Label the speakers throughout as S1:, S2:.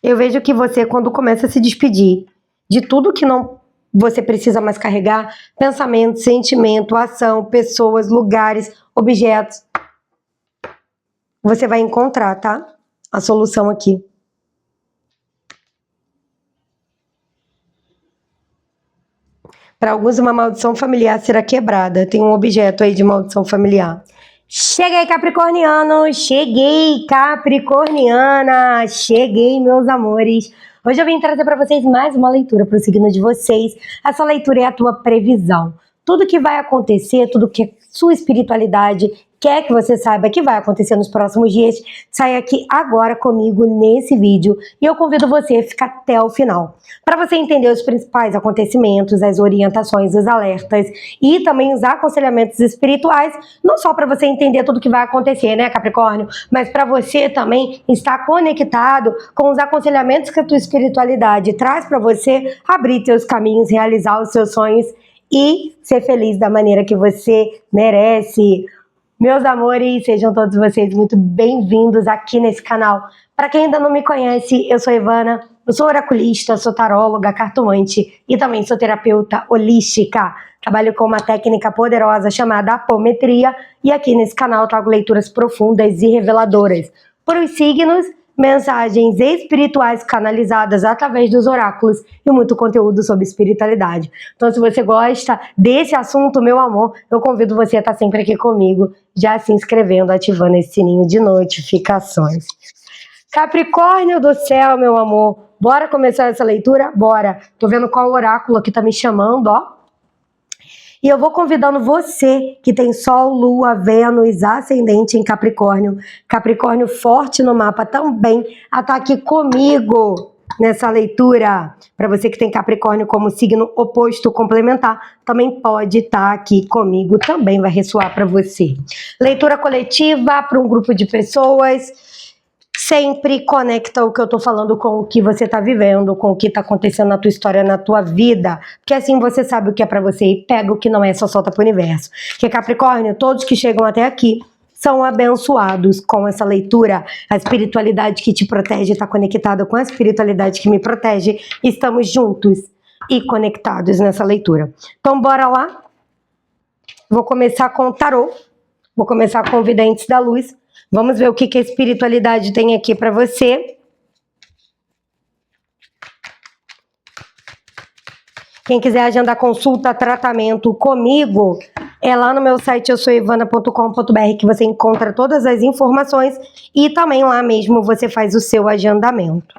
S1: Eu vejo que você, quando começa a se despedir de tudo que não você precisa mais carregar, pensamento, sentimento, ação, pessoas, lugares, objetos, você vai encontrar, tá? A solução aqui. Para alguns, uma maldição familiar será quebrada. Tem um objeto aí de maldição familiar. Cheguei, capricorniano! Cheguei, capricorniana! Cheguei, meus amores! Hoje eu vim trazer para vocês mais uma leitura para o signo de vocês. Essa leitura é a tua previsão. Tudo que vai acontecer, tudo que sua espiritualidade quer que você saiba que vai acontecer nos próximos dias, sai aqui agora comigo nesse vídeo e eu convido você a ficar até o final, para você entender os principais acontecimentos, as orientações, os alertas e também os aconselhamentos espirituais, não só para você entender tudo que vai acontecer, né, Capricórnio, mas para você também estar conectado com os aconselhamentos que a tua espiritualidade traz para você abrir teus caminhos, realizar os seus sonhos e ser feliz da maneira que você merece. Meus amores, sejam todos vocês muito bem-vindos aqui nesse canal. Para quem ainda não me conhece, eu sou Ivana, eu sou oraculista, sou taróloga, cartomante e também sou terapeuta holística. Trabalho com uma técnica poderosa chamada apometria e aqui nesse canal eu trago leituras profundas e reveladoras por os signos, mensagens espirituais canalizadas através dos oráculos e muito conteúdo sobre espiritualidade. Então, se você gosta desse assunto, meu amor, eu convido você a estar sempre aqui comigo, já se inscrevendo, ativando esse sininho de notificações. Capricórnio do céu, meu amor, bora começar essa leitura? Bora! Tô vendo qual oráculo que tá me chamando, ó. E eu vou convidando você que tem Sol, Lua, Vênus, ascendente em Capricórnio, Capricórnio forte no mapa também, a estar aqui comigo nessa leitura. Para você que tem Capricórnio como signo oposto complementar, também pode estar aqui comigo, também vai ressoar para você. Leitura coletiva para um grupo de pessoas. Sempre conecta o que eu tô falando com o que você tá vivendo, com o que tá acontecendo na tua história, na tua vida, porque assim você sabe o que é pra você e pega o que não é, só solta pro universo. Porque Capricórnio, todos que chegam até aqui são abençoados com essa leitura. A espiritualidade que te protege tá conectada com a espiritualidade que me protege. Estamos juntos e conectados nessa leitura. Então bora lá? Vou começar com o tarô, vou começar com Videntes da Luz. Vamos ver o que a espiritualidade tem aqui para você. Quem quiser agendar consulta, tratamento comigo, é lá no meu site eusoivana.com.br que você encontra todas as informações e também lá mesmo você faz o seu agendamento.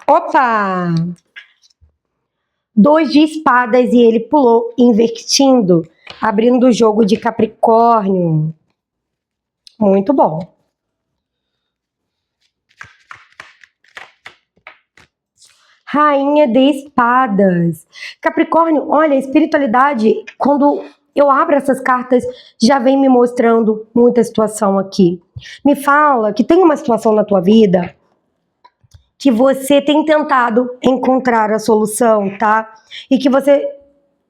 S1: Opa! 2 de espadas e ele pulou, invertindo, abrindo o jogo de Capricórnio. Muito bom. Rainha de espadas. Capricórnio, olha, a espiritualidade, quando eu abro essas cartas, já vem me mostrando muita situação aqui. Me fala que tem uma situação na tua vida que você tem tentado encontrar a solução, tá? E que você,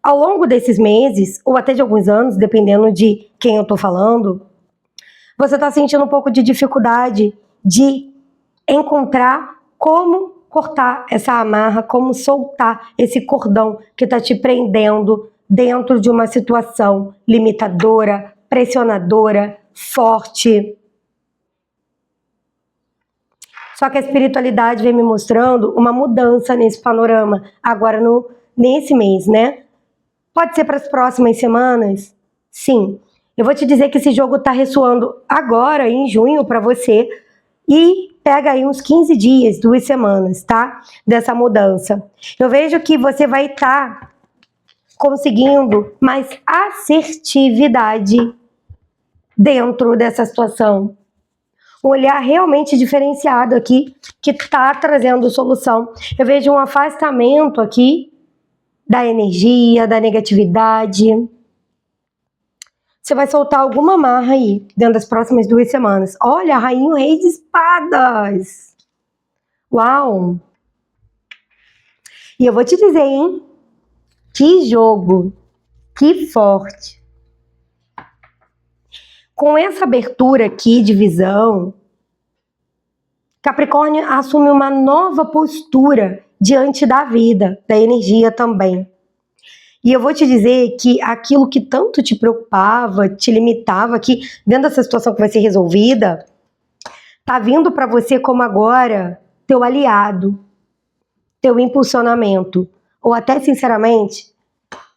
S1: ao longo desses meses, ou até de alguns anos, dependendo de quem eu tô falando, você tá sentindo um pouco de dificuldade de encontrar como cortar essa amarra, como soltar esse cordão que tá te prendendo dentro de uma situação limitadora, pressionadora, forte. Só que a espiritualidade vem me mostrando uma mudança nesse panorama, agora nesse mês, né? Pode ser para as próximas semanas? Sim. Eu vou te dizer que esse jogo tá ressoando agora, em junho, para você, e pega aí uns 15 dias, 2 semanas, tá? Dessa mudança. Eu vejo que você vai estar conseguindo mais assertividade dentro dessa situação. Um olhar realmente diferenciado aqui, que tá trazendo solução. Eu vejo um afastamento aqui da energia, da negatividade. Você vai soltar alguma amarra aí, dentro das próximas 2 semanas. Olha, Rainha Rei de Espadas. Uau! E eu vou te dizer, hein? Que jogo, que forte. Com essa abertura aqui de visão, Capricórnio assume uma nova postura diante da vida, da energia também. E eu vou te dizer que aquilo que tanto te preocupava, te limitava, que dentro dessa situação que vai ser resolvida, tá vindo para você como agora teu aliado, teu impulsionamento, ou até, sinceramente,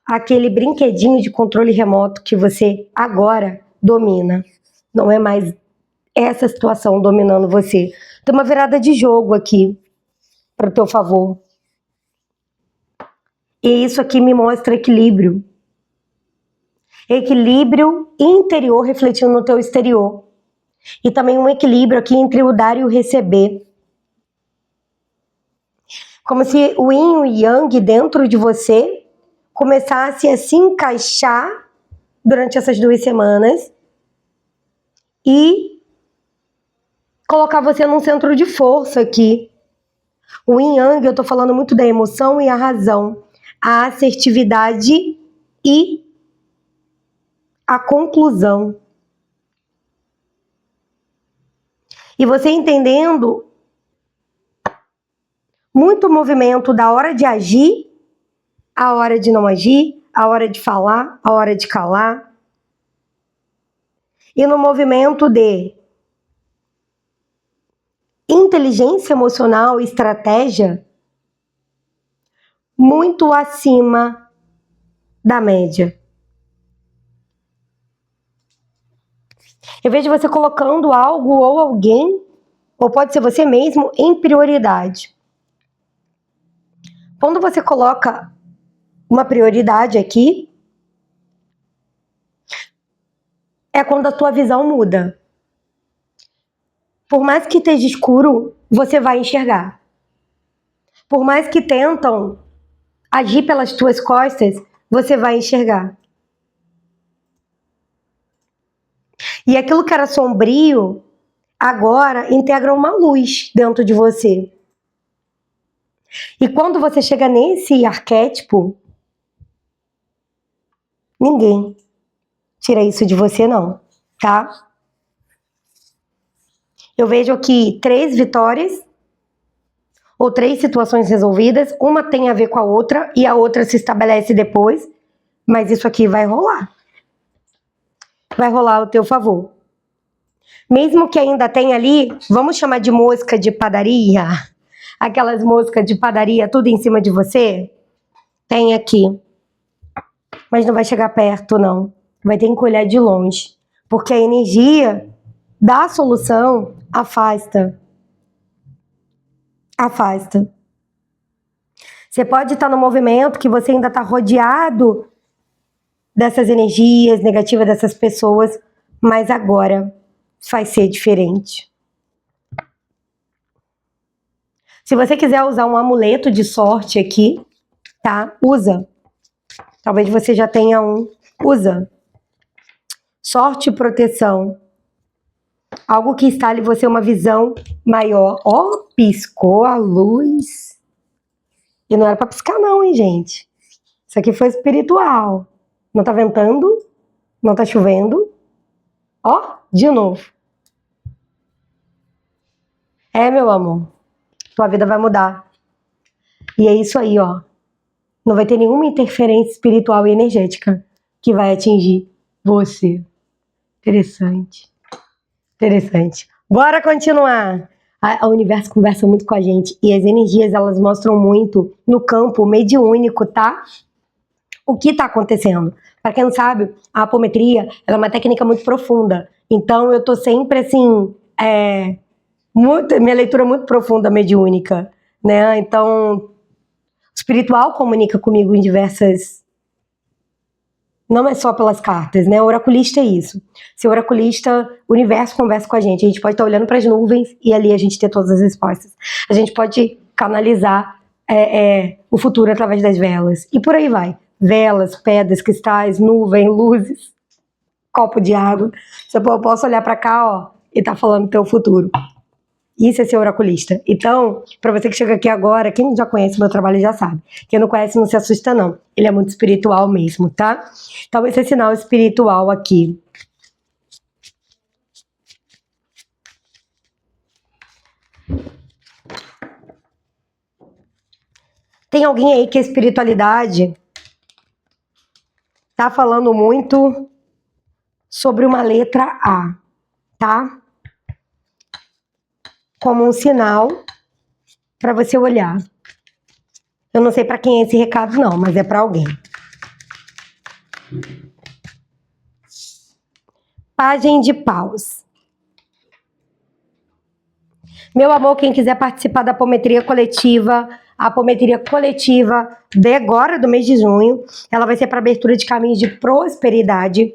S1: aquele brinquedinho de controle remoto que você agora domina. Não é mais essa situação dominando você. Tem uma virada de jogo aqui para o teu favor. E isso aqui me mostra equilíbrio. Equilíbrio interior refletindo no teu exterior. E também um equilíbrio aqui entre o dar e o receber. Como se o yin e o yang dentro de você começasse a se encaixar durante essas 2 semanas e colocar você num centro de força aqui. O yin yang, eu tô falando muito da emoção e a razão, a assertividade e a conclusão. E você entendendo muito o movimento da hora de agir, a hora de não agir, a hora de falar, a hora de calar. E no movimento de inteligência emocional e estratégia muito acima da média. Eu vejo você colocando algo ou alguém, ou pode ser você mesmo, em prioridade. Quando você coloca uma prioridade aqui, é quando a tua visão muda. Por mais que esteja escuro, você vai enxergar. Por mais que tentam agir pelas tuas costas, você vai enxergar. E aquilo que era sombrio, agora integra uma luz dentro de você. E quando você chega nesse arquétipo, ninguém tira isso de você não, tá? Eu vejo aqui 3 vitórias, ou 3 situações resolvidas, uma tem a ver com a outra, e a outra se estabelece depois, mas isso aqui vai rolar. Vai rolar ao teu favor. Mesmo que ainda tenha ali, vamos chamar de mosca de padaria, aquelas moscas de padaria tudo em cima de você, tem aqui. Mas não vai chegar perto, não. Vai ter que olhar de longe, porque a energia da solução afasta. Afasta. Você pode estar no movimento que você ainda está rodeado dessas energias negativas dessas pessoas, mas agora vai ser diferente. Se você quiser usar um amuleto de sorte aqui, tá? Usa. Talvez você já tenha um. Usa. Sorte e proteção. Algo que instale em você uma visão maior. Ó, piscou a luz. E não era pra piscar não, hein, gente? Isso aqui foi espiritual. Não tá ventando, não tá chovendo. Ó, de novo. É, meu amor. Tua vida vai mudar. E é isso aí, ó. Não vai ter nenhuma interferência espiritual e energética que vai atingir você. Interessante. Interessante. Bora continuar. O universo conversa muito com a gente e as energias, elas mostram muito no campo mediúnico, tá? O que tá acontecendo. Para quem não sabe, a apometria, ela é uma técnica muito profunda. Então, eu tô sempre, assim, minha leitura é muito profunda, mediúnica, né? Então, o espiritual comunica comigo em diversas... Não é só pelas cartas, né? O oraculista é isso. Se o oraculista, o universo conversa com a gente. A gente pode estar olhando para as nuvens e ali a gente ter todas as respostas. A gente pode canalizar o futuro através das velas. E por aí vai. Velas, pedras, cristais, nuvem, luzes, copo de água. Eu posso olhar para cá, ó, e tá falando do teu futuro. Isso é ser oraculista. Então, para você que chega aqui agora, quem já conhece o meu trabalho já sabe. Quem não conhece, não se assusta, não. Ele é muito espiritual mesmo, tá? Então, esse é sinal espiritual aqui. Tem alguém aí que a espiritualidade tá falando muito sobre uma letra A, tá? Como um sinal para você olhar. Eu não sei para quem é esse recado não, mas é para alguém. Pagem de paus. Meu amor, quem quiser participar da apometria coletiva, a apometria coletiva de agora, do mês de junho, ela vai ser para abertura de caminhos de prosperidade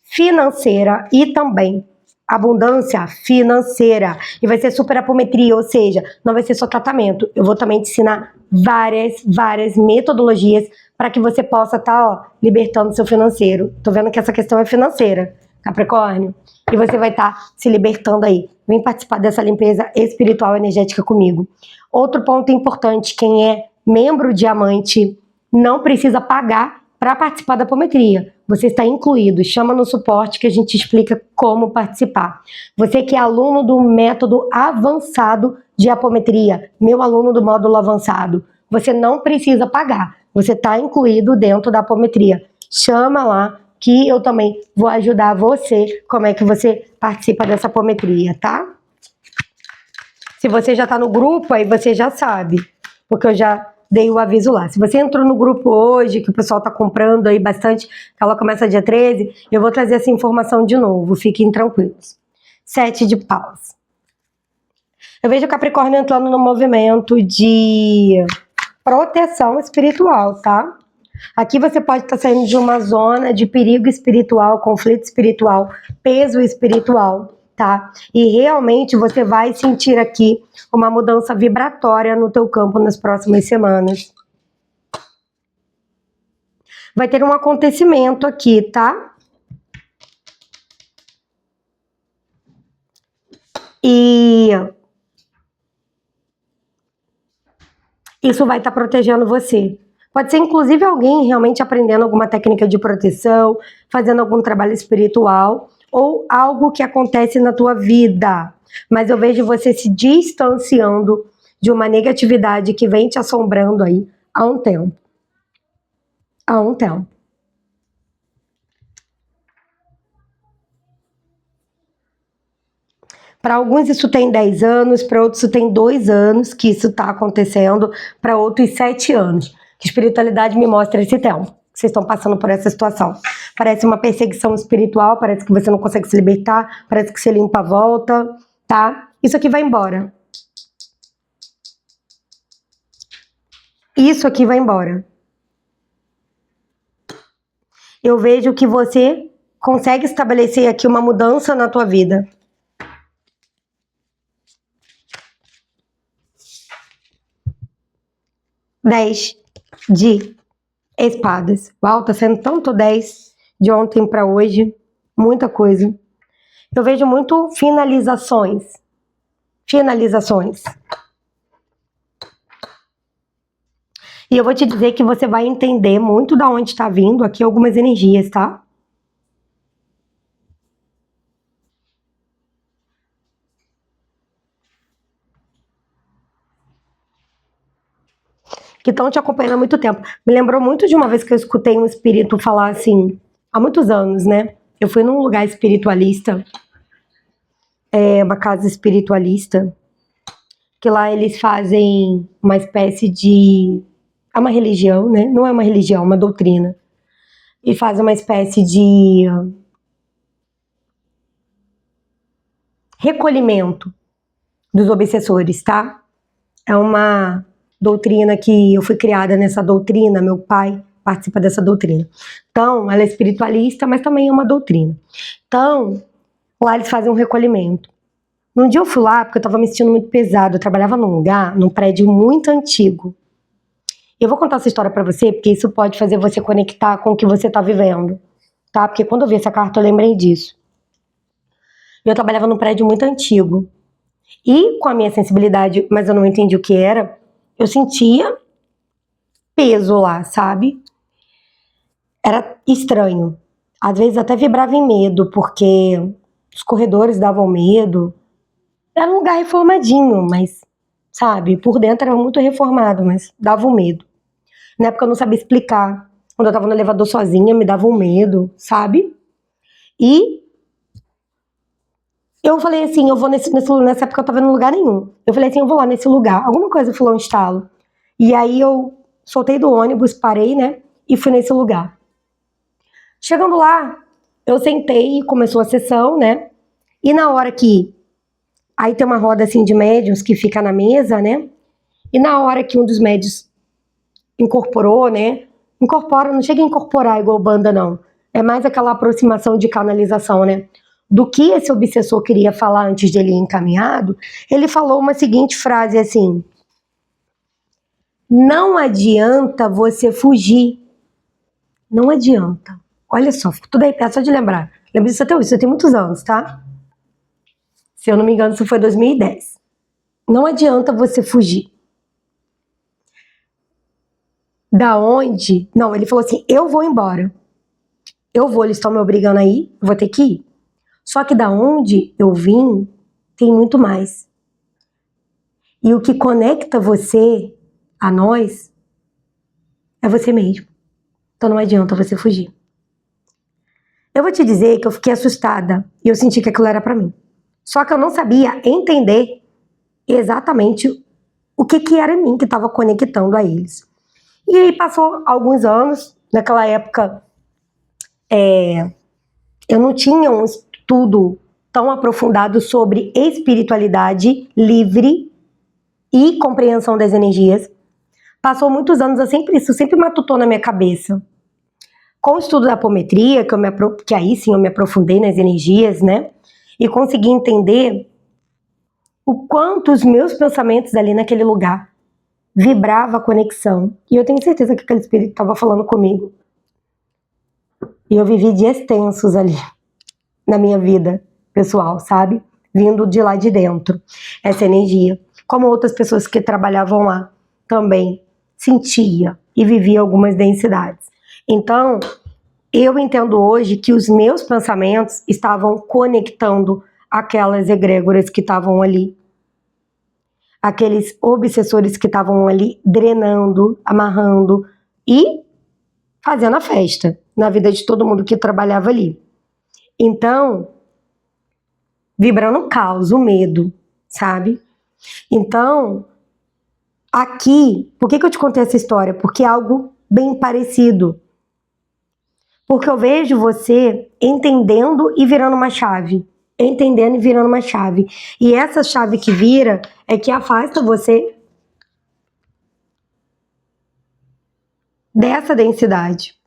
S1: financeira e também abundância financeira. E vai ser super apometria, ou seja, não vai ser só tratamento. Eu vou também te ensinar várias metodologias para que você possa estar libertando seu financeiro. Tô vendo que essa questão é financeira, Capricórnio. E você vai estar se libertando aí. Vem participar dessa limpeza espiritual energética comigo. Outro ponto importante, quem é membro diamante não precisa pagar para participar da apometria. Você está incluído. Chama no suporte que a gente explica como participar. Você que é aluno do método avançado de apometria, meu aluno do módulo avançado, você não precisa pagar. Você está incluído dentro da apometria. Chama lá que eu também vou ajudar você como é que você participa dessa apometria, tá? Se você já tá no grupo, aí você já sabe, porque eu já dei o aviso lá. Se você entrou no grupo hoje, que o pessoal tá comprando aí bastante, que ela começa dia 13, eu vou trazer essa informação de novo, fiquem tranquilos. 7 de paus. Eu vejo o Capricórnio entrando no movimento de proteção espiritual, tá? Aqui você pode estar saindo de uma zona de perigo espiritual, conflito espiritual, peso espiritual, tá? E realmente você vai sentir aqui uma mudança vibratória no teu campo nas próximas semanas. Vai ter um acontecimento aqui, tá? E isso vai estar protegendo você. Pode ser, inclusive, alguém realmente aprendendo alguma técnica de proteção, fazendo algum trabalho espiritual, ou algo que acontece na tua vida. Mas eu vejo você se distanciando de uma negatividade que vem te assombrando aí há um tempo. Há um tempo. Para alguns isso tem 10 anos, para outros isso tem 2 anos que isso está acontecendo, para outros 7 anos. Que espiritualidade me mostra esse tempo. Vocês estão passando por essa situação. Parece uma perseguição espiritual, parece que você não consegue se libertar, parece que você limpa a volta, tá? Isso aqui vai embora. Isso aqui vai embora. Eu vejo que você consegue estabelecer aqui uma mudança na tua vida. Dez de espadas. Uau, tá sendo tanto 10 de ontem para hoje. Muita coisa. Eu vejo muito finalizações. Finalizações. E eu vou te dizer que você vai entender muito da onde está vindo aqui algumas energias, tá? Que estão te acompanhando há muito tempo. Me lembrou muito de uma vez que eu escutei um espírito falar assim, há muitos anos, né? Eu fui num lugar espiritualista, uma casa espiritualista, que lá eles fazem uma espécie de... É uma religião, né? Não é uma religião, é uma doutrina. E fazem uma espécie de recolhimento dos obsessores, tá? É uma doutrina que eu fui criada nessa doutrina, meu pai participa dessa doutrina. Então, ela é espiritualista, mas também é uma doutrina. Então, lá eles fazem um recolhimento. Num dia eu fui lá porque eu tava me sentindo muito pesado. Eu trabalhava num lugar, num prédio muito antigo. Eu vou contar essa história pra você, porque isso pode fazer você conectar com o que você tá vivendo, tá? Porque quando eu vi essa carta, eu lembrei disso. Eu trabalhava num prédio muito antigo. E com a minha sensibilidade, mas eu não entendi o que era, eu sentia peso lá, sabe? Era estranho. Às vezes até vibrava em medo, porque os corredores davam medo. Era um lugar reformadinho, mas, sabe, por dentro era muito reformado, mas dava um medo. Na época eu não sabia explicar. Quando eu tava no elevador sozinha, me dava um medo, sabe? E eu falei assim, eu vou nessa época eu tava em lugar nenhum. Eu falei assim, eu vou lá nesse lugar. Alguma coisa falou um estalo. E aí eu soltei do ônibus, parei, né? E fui nesse lugar. Chegando lá, eu sentei e começou a sessão, né? E na hora que... Aí tem uma roda assim de médiuns que fica na mesa, né? E na hora que um dos médiuns incorporou, né? Incorpora, não chega a incorporar igual banda, não. É mais aquela aproximação de canalização, né? Do que esse obsessor queria falar antes de ele ir encaminhado, ele falou uma seguinte frase assim: não adianta você fugir. Não adianta. Olha só, fico tudo aí perto só de lembrar. Lembro disso até hoje, isso tem muitos anos, tá? Se eu não me engano, isso foi 2010. Não adianta você fugir. Da onde? Não, ele falou assim, eu vou embora. Eu vou, eles estão me obrigando aí, vou ter que ir. Só que da onde eu vim, tem muito mais. E o que conecta você a nós é você mesmo. Então não adianta você fugir. Eu vou te dizer que eu fiquei assustada e eu senti que aquilo era pra mim. Só que eu não sabia entender exatamente o que era em mim que estava conectando a eles. E aí passou alguns anos, naquela época eu não tinha um estudo tão aprofundado sobre espiritualidade livre e compreensão das energias. Passou muitos anos, isso sempre matutou na minha cabeça. Com o estudo da apometria, que aí sim eu me aprofundei nas energias, né? E consegui entender o quanto os meus pensamentos ali naquele lugar vibrava a conexão. E eu tenho certeza que aquele espírito estava falando comigo. E eu vivi dias tensos ali na minha vida pessoal, sabe? Vindo de lá de dentro, essa energia. Como outras pessoas que trabalhavam lá também sentia e vivia algumas densidades. Então, eu entendo hoje que os meus pensamentos estavam conectando aquelas egrégoras que estavam ali, aqueles obsessores que estavam ali drenando, amarrando e fazendo a festa na vida de todo mundo que trabalhava ali. Então, vibrando o caos, o medo, sabe? Então, aqui, por que eu te contei essa história? Porque é algo bem parecido. Porque eu vejo você entendendo e virando uma chave. Entendendo e virando uma chave. E essa chave que vira é que afasta você dessa densidade.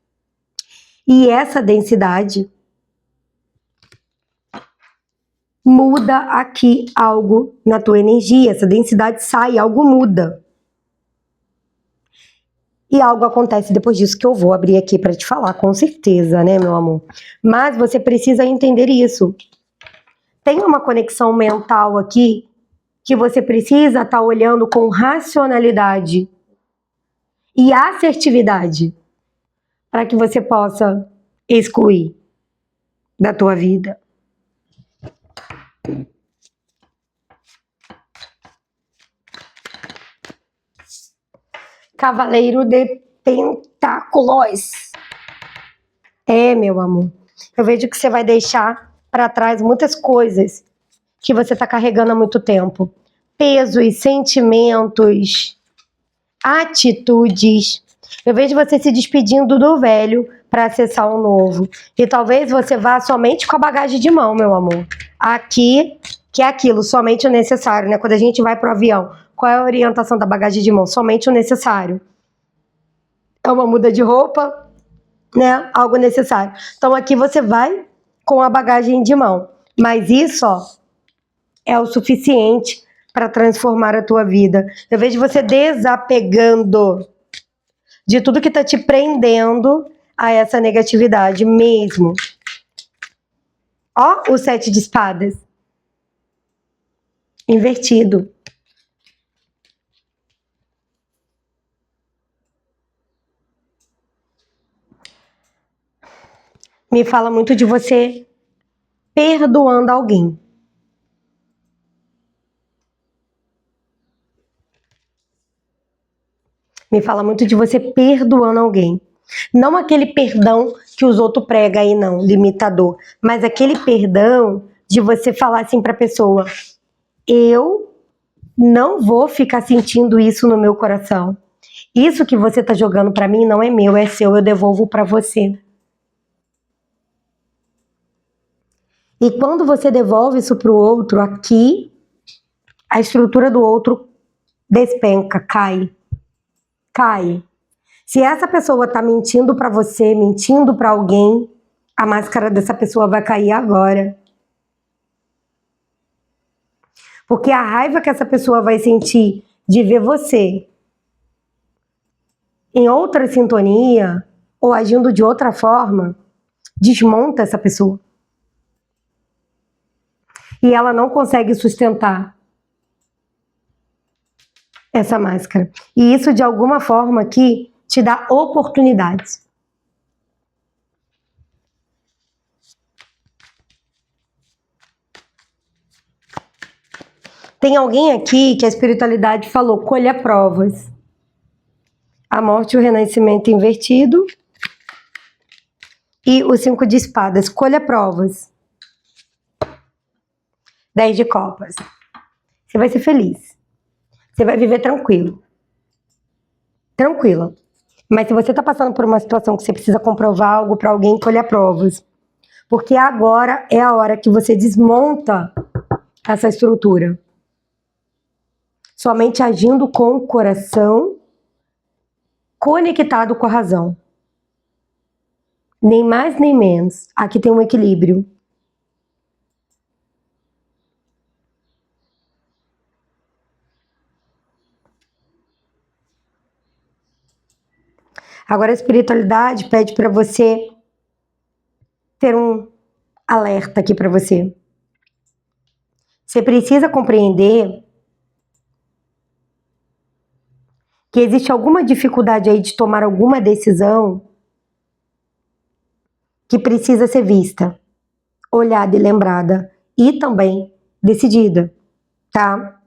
S1: E essa densidade muda aqui algo na tua energia. Essa densidade sai, algo muda. E algo acontece depois disso que eu vou abrir aqui para te falar, com certeza, né, meu amor? Mas você precisa entender isso. Tem uma conexão mental aqui que você precisa estar olhando com racionalidade e assertividade para que você possa excluir da tua vida. Cavaleiro de Pentáculos. É, meu amor. Eu vejo que você vai deixar para trás muitas coisas que você está carregando há muito tempo. Pesos, sentimentos, atitudes. Eu vejo você se despedindo do velho para acessar o novo. E talvez você vá somente com a bagagem de mão, meu amor. Aqui, que é aquilo, somente o necessário, né? Quando a gente vai pro avião, qual é a orientação da bagagem de mão? Somente o necessário. É uma muda de roupa, né? Algo necessário. Então aqui você vai com a bagagem de mão. Mas isso, ó, é o suficiente para transformar a tua vida. Eu vejo você desapegando de tudo que tá te prendendo a essa negatividade mesmo. Ó, o 7 de espadas. Invertido. Me fala muito de você perdoando alguém. Me fala muito de você perdoando alguém. Não aquele perdão que os outros pregam aí, não, limitador. Mas aquele perdão de você falar assim pra pessoa: eu não vou ficar sentindo isso no meu coração. Isso que você tá jogando pra mim não é meu, é seu, eu devolvo pra você. E quando você devolve isso pro outro, aqui, a estrutura do outro despenca, cai. Cai. Se essa pessoa tá mentindo pra você, mentindo pra alguém, a máscara dessa pessoa vai cair agora. Porque a raiva que essa pessoa vai sentir de ver você em outra sintonia ou agindo de outra forma, desmonta essa pessoa. E ela não consegue sustentar essa máscara. E isso, de alguma forma, aqui te dá oportunidades. Tem alguém aqui que a espiritualidade falou: colha provas. A morte e o renascimento invertido. E o 5 de espadas, colha provas. 10 de copas. Você vai ser feliz. Você vai viver tranquilo. Tranquila. Mas se você está passando por uma situação que você precisa comprovar algo para alguém, colha provas. Porque agora é a hora que você desmonta essa estrutura. Somente agindo com o coração, conectado com a razão. Nem mais nem menos. Aqui tem um equilíbrio. Agora a espiritualidade pede para você ter um alerta aqui para você. Você precisa compreender que existe alguma dificuldade aí de tomar alguma decisão que precisa ser vista, olhada e lembrada, e também decidida, tá?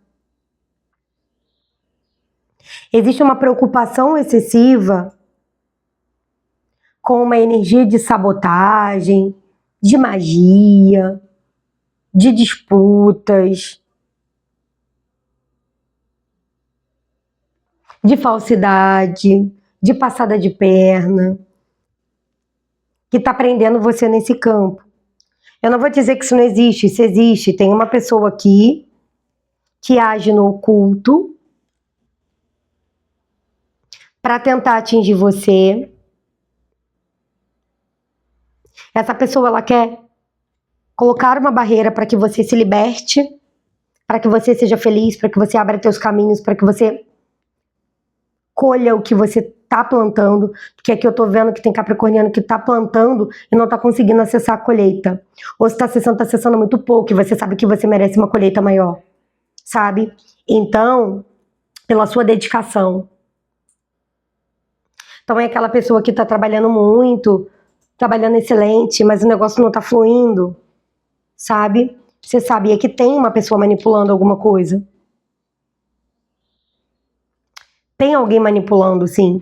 S1: Existe uma preocupação excessiva com uma energia de sabotagem, de magia, de disputas, de falsidade, de passada de perna, que está prendendo você nesse campo. Eu não vou dizer que isso não existe, isso existe. Tem uma pessoa aqui que age no oculto para tentar atingir você. Essa pessoa, ela quer colocar uma barreira para que você se liberte, para que você seja feliz, para que você abra teus caminhos, para que você colha o que você tá plantando, porque aqui eu tô vendo que tem capricorniano que tá plantando e não tá conseguindo acessar a colheita. Ou se tá acessando muito pouco e você sabe que você merece uma colheita maior, sabe? Então, pela sua dedicação. Então é aquela pessoa que tá trabalhando muito, trabalhando excelente, mas o negócio não tá fluindo, sabe? Você sabia que tem uma pessoa manipulando alguma coisa? Tem alguém manipulando, sim.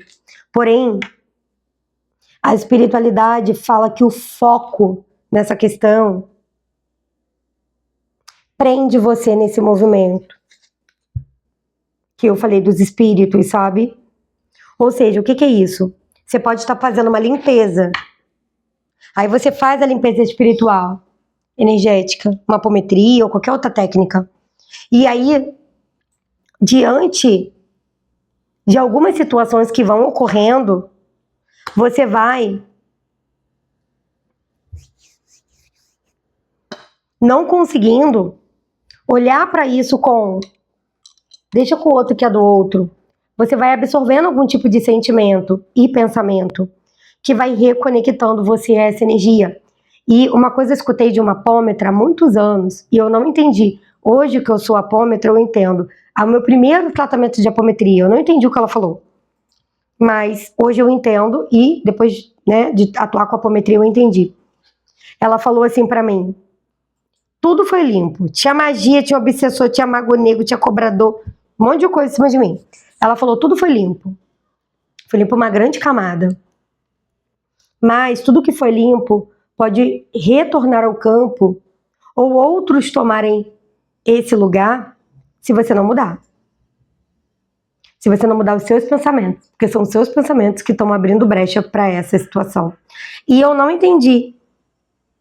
S1: Porém, a espiritualidade fala que o foco nessa questão prende você nesse movimento. Que eu falei dos espíritos, sabe? Ou seja, o que é isso? Você pode estar fazendo uma limpeza. Aí você faz a limpeza espiritual, energética, uma apometria ou qualquer outra técnica. E aí, diante de algumas situações que vão ocorrendo, você vai não conseguindo olhar para isso com deixa com o outro que é do outro. Você vai absorvendo algum tipo de sentimento e pensamento que vai reconectando você a essa energia. E uma coisa eu escutei de uma apômetra há muitos anos e eu não entendi. Hoje que eu sou apômetra, eu entendo. O meu primeiro tratamento de apometria, eu não entendi o que ela falou. Mas hoje eu entendo e depois, né, de atuar com a apometria eu entendi. Ela falou assim pra mim: tudo foi limpo. Tinha magia, tinha obsessor, tinha mago negro, tinha cobrador, um monte de coisa em cima de mim. Ela falou: tudo foi limpo. Foi limpo uma grande camada. Mas tudo que foi limpo pode retornar ao campo ou outros tomarem esse lugar se você não mudar. Se você não mudar os seus pensamentos, porque são os seus pensamentos que estão abrindo brecha para essa situação. E eu não entendi.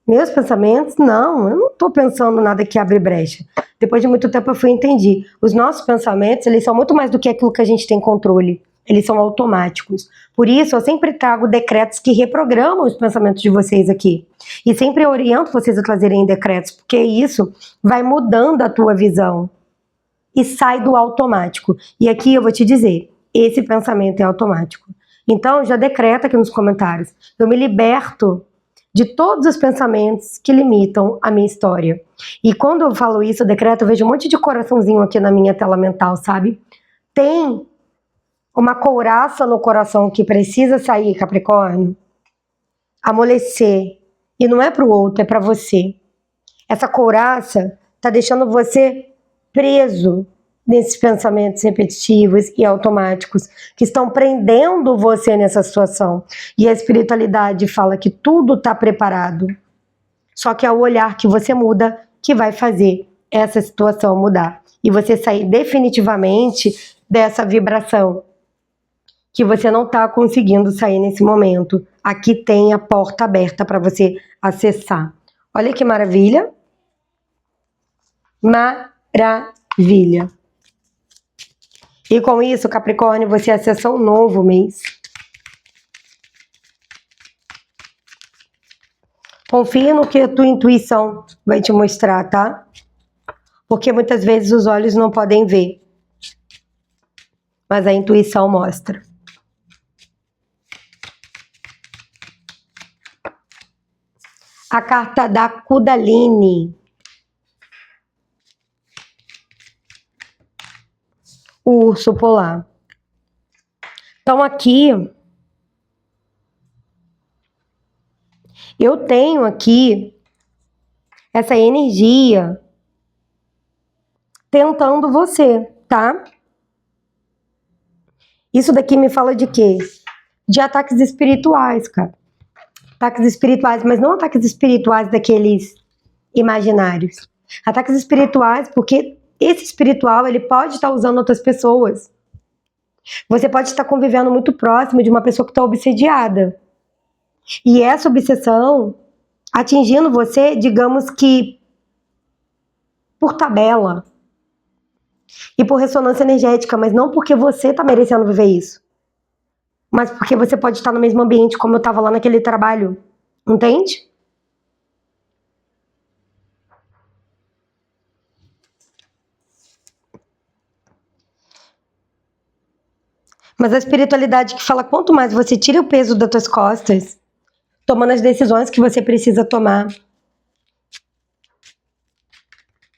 S1: Meus pensamentos, não, eu não estou pensando nada que abre brecha. Depois de muito tempo eu entendi. Os nossos pensamentos, eles são muito mais do que aquilo que a gente tem controle. Eles são automáticos. Por isso, eu sempre trago decretos que reprogramam os pensamentos de vocês aqui. E sempre oriento vocês a trazerem decretos, porque isso vai mudando a tua visão. E sai do automático. E aqui eu vou te dizer, esse pensamento é automático. Então, já decreta aqui nos comentários. Eu me liberto de todos os pensamentos que limitam a minha história. E quando eu falo isso, eu decreto, eu vejo um monte de coraçãozinho aqui na minha tela mental, sabe? Tem uma couraça no coração que precisa sair, Capricórnio, amolecer. E não é para o outro, é para você. Essa couraça tá deixando você preso nesses pensamentos repetitivos e automáticos que estão prendendo você nessa situação. E a espiritualidade fala que tudo está preparado. Só que é o olhar que você muda que vai fazer essa situação mudar. E você sair definitivamente dessa vibração que você não está conseguindo sair nesse momento. Aqui tem a porta aberta para você acessar. Olha que maravilha. Maravilha. E com isso, Capricórnio, você acessa um novo mês. Confie no que a tua intuição vai te mostrar, tá? Porque muitas vezes os olhos não podem ver, mas a intuição mostra. A carta da Kundalini. O urso polar. Então aqui, eu tenho aqui essa energia tentando você, tá? Isso daqui me fala de quê? De ataques espirituais, cara. Ataques espirituais, mas não ataques espirituais daqueles imaginários. Ataques espirituais porque esse espiritual, ele pode estar usando outras pessoas. Você pode estar convivendo muito próximo de uma pessoa que está obsediada. E essa obsessão atingindo você, digamos que por tabela e por ressonância energética, mas não porque você está merecendo viver isso, mas porque você pode estar no mesmo ambiente como eu estava lá naquele trabalho, entende? Mas a espiritualidade que fala quanto mais você tira o peso das tuas costas, tomando as decisões que você precisa tomar,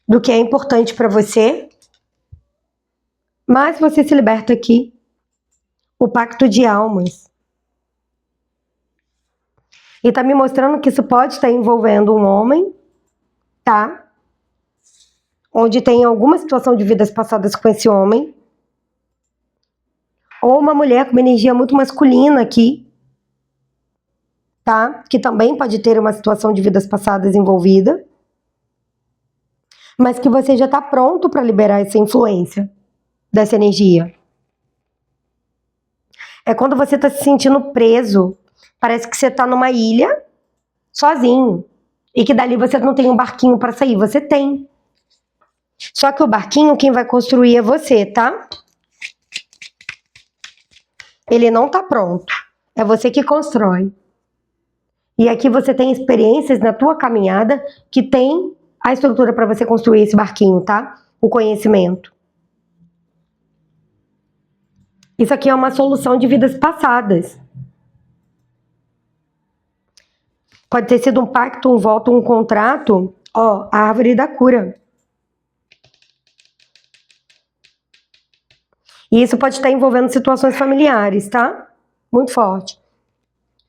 S1: do que é importante para você, mais você se liberta aqui. O pacto de almas. E tá me mostrando que isso pode estar envolvendo um homem, tá? Onde tem alguma situação de vidas passadas com esse homem. Ou uma mulher com uma energia muito masculina aqui, tá? Que também pode ter uma situação de vidas passadas envolvida. Mas que você já tá pronto para liberar essa influência dessa energia. É quando você tá se sentindo preso. Parece que você tá numa ilha, sozinho. E que dali você não tem um barquinho para sair. Você tem. Só que o barquinho, quem vai construir é você, tá? Ele não tá pronto. É você que constrói. E aqui você tem experiências na tua caminhada que tem a estrutura para você construir esse barquinho, tá? O conhecimento. Isso aqui é uma solução de vidas passadas. Pode ter sido um pacto, um voto, um contrato. Ó, a árvore da cura. E isso pode estar envolvendo situações familiares, tá? Muito forte.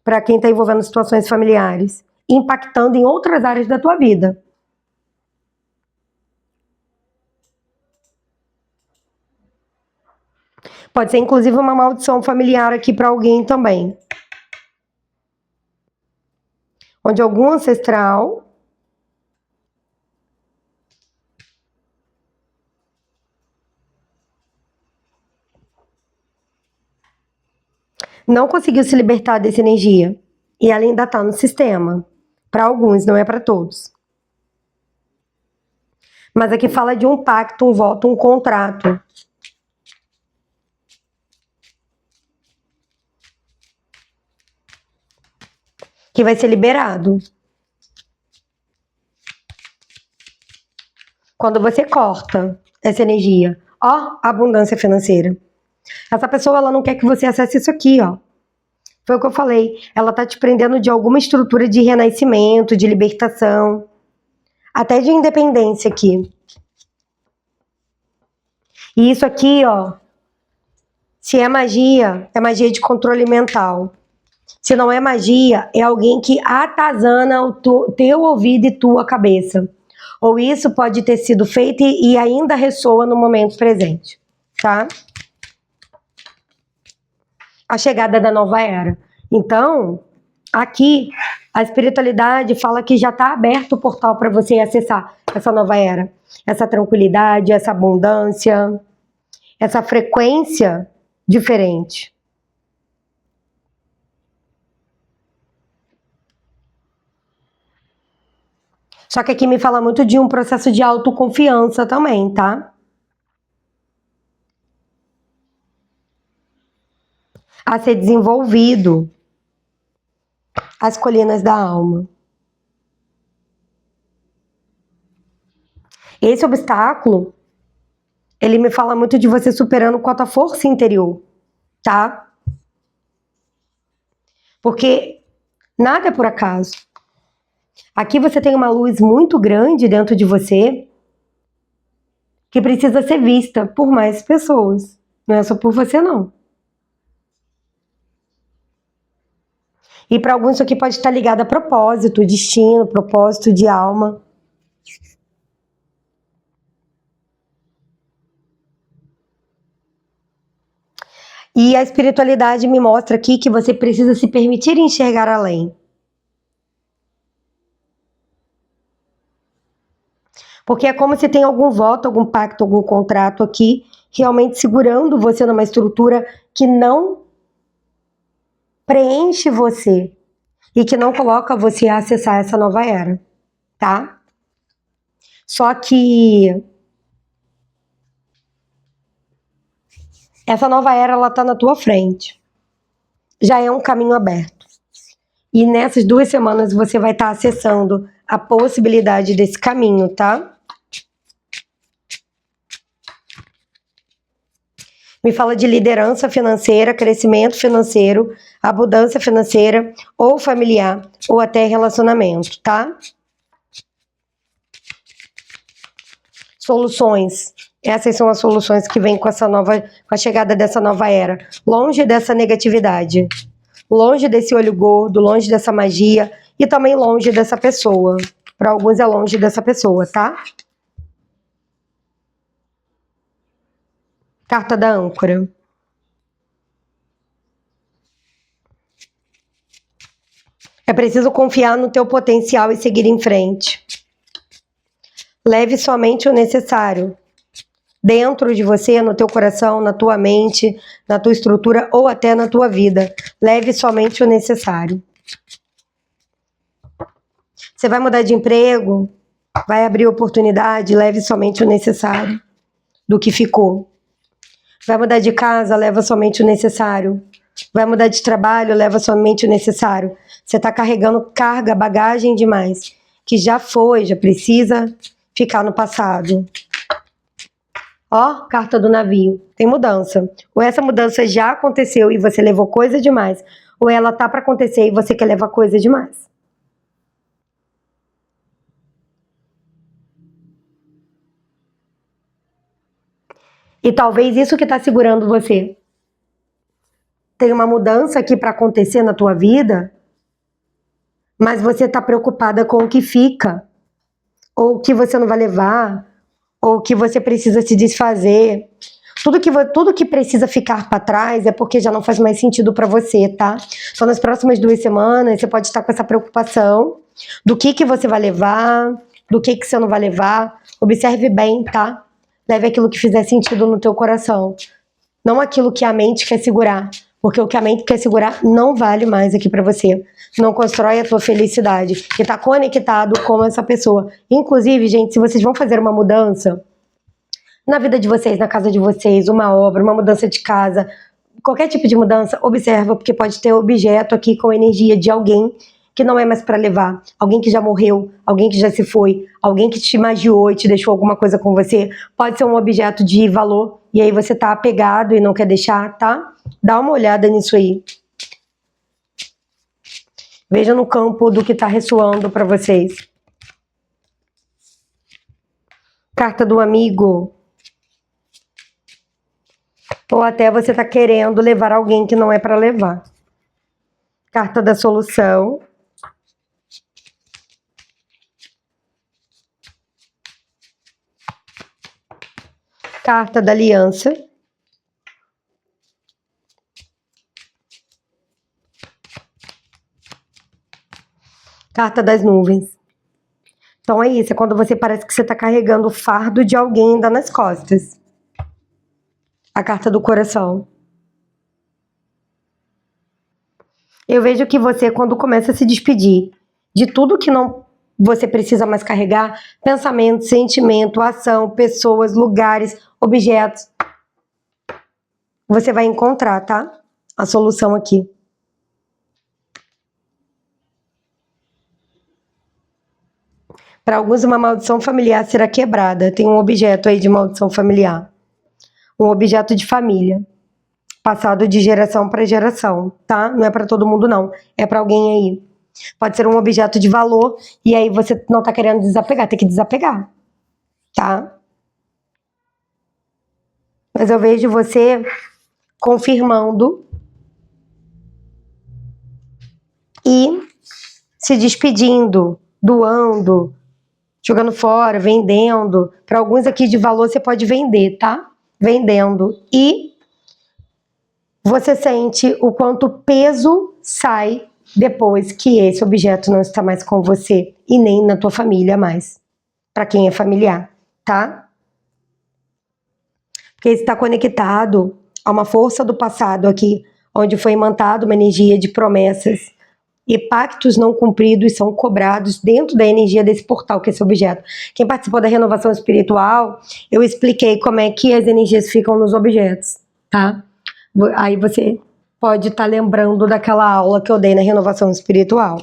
S1: Para quem está envolvendo situações familiares. Impactando em outras áreas da tua vida. Pode ser inclusive uma maldição familiar aqui para alguém também. Onde algum ancestral não conseguiu se libertar dessa energia. E ela ainda está no sistema. Para alguns, não é para todos. Mas aqui fala de um pacto, um voto, um contrato. Que vai ser liberado. Quando você corta essa energia. Ó, abundância financeira. Essa pessoa, ela não quer que você acesse isso aqui, ó. Foi o que eu falei. Ela tá te prendendo de alguma estrutura de renascimento, de libertação. Até de independência aqui. E isso aqui, ó. Se é magia de controle mental. Se não é magia, é alguém que atazana o teu ouvido e tua cabeça. Ou isso pode ter sido feito e ainda ressoa no momento presente, tá? A chegada da nova era. Então, aqui, a espiritualidade fala que já está aberto o portal para você acessar essa nova era. Essa tranquilidade, essa abundância, essa frequência diferente. Só que aqui me fala muito de um processo de autoconfiança também, tá? A ser desenvolvido. As colinas da alma. Esse obstáculo, ele me fala muito de você superando com a tua força interior, tá? Porque nada é por acaso. Aqui você tem uma luz muito grande dentro de você que precisa ser vista por mais pessoas. Não é só por você, não. E para alguns isso aqui pode estar ligado a propósito, destino, propósito de alma. E a espiritualidade me mostra aqui que você precisa se permitir enxergar além. Porque é como se tem algum voto, algum pacto, algum contrato aqui, realmente segurando você numa estrutura que não preenche você e que não coloca você a acessar essa nova era, tá? Só que essa nova era, ela tá na tua frente. Já é um caminho aberto. E nessas 2 semanas você vai estar acessando a possibilidade desse caminho, tá? Me fala de liderança financeira, crescimento financeiro, abundância financeira, ou familiar, ou até relacionamento, tá? Soluções. Essas são as soluções que vêm com a chegada dessa nova era. Longe dessa negatividade. Longe desse olho gordo, longe dessa magia e também longe dessa pessoa. Para alguns é longe dessa pessoa, tá? Carta da âncora. É preciso confiar no teu potencial e seguir em frente. Leve somente o necessário. Dentro de você, no teu coração, na tua mente, na tua estrutura ou até na tua vida. Leve somente o necessário. Você vai mudar de emprego, vai abrir oportunidade, leve somente o necessário do que ficou. Vai mudar de casa, leva somente o necessário. Vai mudar de trabalho, leva somente o necessário. Você está carregando carga, bagagem demais, que já foi, já precisa ficar no passado. Ó, carta do navio. Tem mudança. Ou essa mudança já aconteceu e você levou coisa demais, ou ela tá para acontecer e você quer levar coisa demais. E talvez isso que está segurando você. Tem uma mudança aqui para acontecer na tua vida, mas você está preocupada com o que fica, ou o que você não vai levar, ou o que você precisa se desfazer. Tudo que precisa ficar para trás é porque já não faz mais sentido para você, tá? Só nas próximas 2 semanas você pode estar com essa preocupação do que você vai levar, do que você não vai levar. Observe bem, tá? Leve aquilo que fizer sentido no teu coração. Não aquilo que a mente quer segurar. Porque o que a mente quer segurar não vale mais aqui pra você. Não constrói a tua felicidade. E tá conectado com essa pessoa. Inclusive, gente, se vocês vão fazer uma mudança na vida de vocês, na casa de vocês, uma obra, uma mudança de casa, qualquer tipo de mudança, observa, porque pode ter objeto aqui com energia de alguém que não é mais para levar, alguém que já morreu, alguém que já se foi, alguém que te magiou e te deixou alguma coisa com você. Pode ser um objeto de valor e aí você tá apegado e não quer deixar, tá? Dá uma olhada nisso aí. Veja no campo do que tá ressoando para vocês. Carta do amigo. Ou até você tá querendo levar alguém que não é para levar. Carta da solução. Carta da aliança. Carta das nuvens. Então é isso, é quando você parece que você tá carregando o fardo de alguém ainda nas costas. A carta do coração. Eu vejo que você, quando começa a se despedir de tudo que não você precisa mais carregar, pensamento, sentimento, ação, pessoas, lugares, objetos, você vai encontrar, tá? A solução aqui. Para alguns, uma maldição familiar será quebrada. Tem um objeto aí de maldição familiar. Um objeto de família. Passado de geração para geração, tá? Não é para todo mundo, não. É para alguém aí. Pode ser um objeto de valor e aí você não tá querendo desapegar. Tem que desapegar, tá? Mas eu vejo você confirmando e se despedindo, doando, jogando fora, vendendo. Para alguns aqui de valor você pode vender, tá? Vendendo. E você sente o quanto peso sai depois que esse objeto não está mais com você e nem na tua família mais. Para quem é familiar, tá? Porque está conectado a uma força do passado aqui, onde foi imantada uma energia de promessas e pactos não cumpridos são cobrados dentro da energia desse portal, que é esse objeto. Quem participou da renovação espiritual, eu expliquei como é que as energias ficam nos objetos, tá? Aí você pode estar lembrando daquela aula que eu dei na renovação espiritual.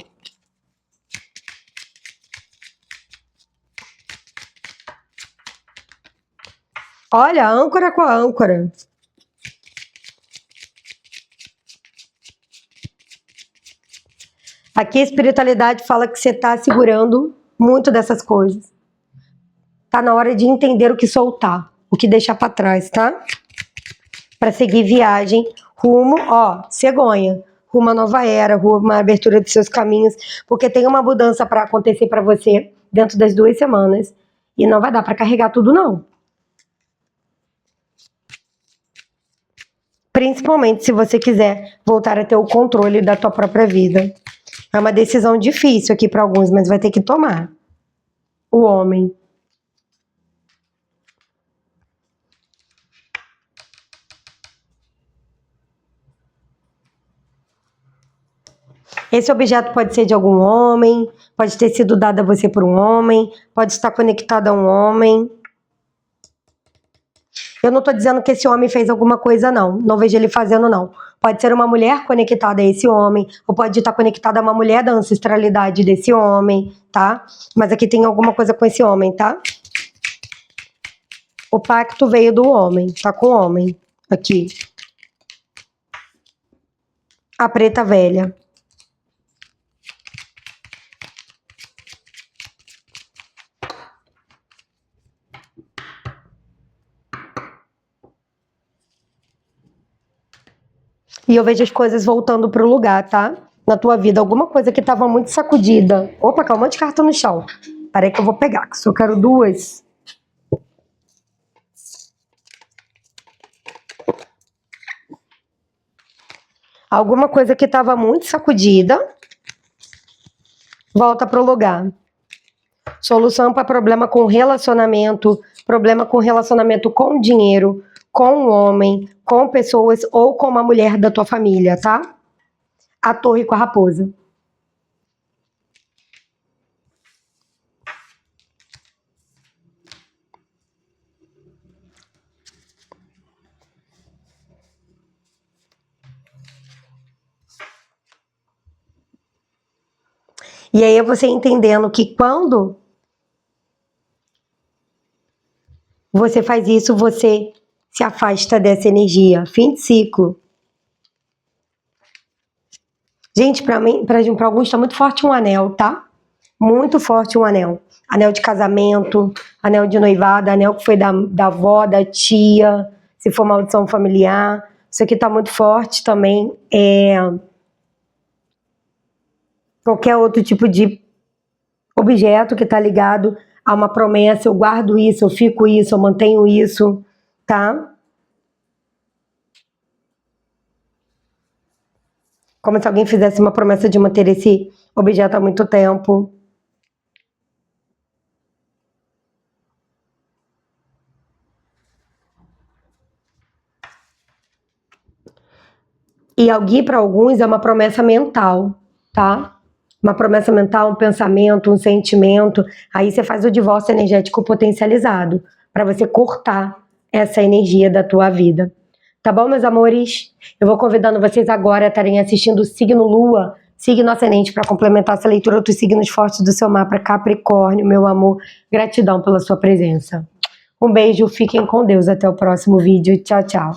S1: Olha, âncora com a âncora. Aqui a espiritualidade fala que você está segurando muito dessas coisas. Tá na hora de entender o que soltar, o que deixar para trás, tá? Para seguir viagem rumo, ó, cegonha, rumo a nova era, rumo a abertura de seus caminhos, porque tem uma mudança para acontecer para você dentro das 2 semanas e não vai dar para carregar tudo, não. Principalmente se você quiser voltar a ter o controle da tua própria vida. É uma decisão difícil aqui para alguns, mas vai ter que tomar. O homem. Esse objeto pode ser de algum homem, pode ter sido dado a você por um homem, pode estar conectado a um homem. Eu não tô dizendo que esse homem fez alguma coisa, não. Não vejo ele fazendo, não. Pode ser uma mulher conectada a esse homem, ou pode estar conectada a uma mulher da ancestralidade desse homem, tá? Mas aqui tem alguma coisa com esse homem, tá? O pacto veio do homem, tá com o homem. Aqui. A preta velha. E eu vejo as coisas voltando pro lugar, tá? Na tua vida, alguma coisa que tava muito sacudida. Opa, caiu um monte de carta no chão. Peraí que eu vou pegar, que só quero 2. Alguma coisa que estava muito sacudida, volta pro lugar. Solução para problema com relacionamento com dinheiro, com um homem, com pessoas ou com uma mulher da tua família, tá? A torre com a raposa. E aí é você entendendo que quando você faz isso, você se afasta dessa energia. Fim de ciclo. Gente, pra alguns tá muito forte um anel, tá? Muito forte um anel. Anel de casamento, anel de noivado, anel que foi da avó, da tia, se for maldição familiar. Isso aqui tá muito forte também. Qualquer outro tipo de objeto que tá ligado a uma promessa, eu guardo isso, eu fico isso, eu mantenho isso, tá? Como se alguém fizesse uma promessa de manter esse objeto há muito tempo. E alguém, para alguns, é uma promessa mental, tá? Uma promessa mental, um pensamento, um sentimento. Aí você faz o divórcio energético potencializado, para você cortar essa energia da tua vida. Tá bom, meus amores? Eu vou convidando vocês agora a estarem assistindo o signo Lua, signo ascendente, para complementar essa leitura dos signos fortes do seu mapa. Capricórnio, meu amor. Gratidão pela sua presença. Um beijo, fiquem com Deus. Até o próximo vídeo. Tchau, tchau.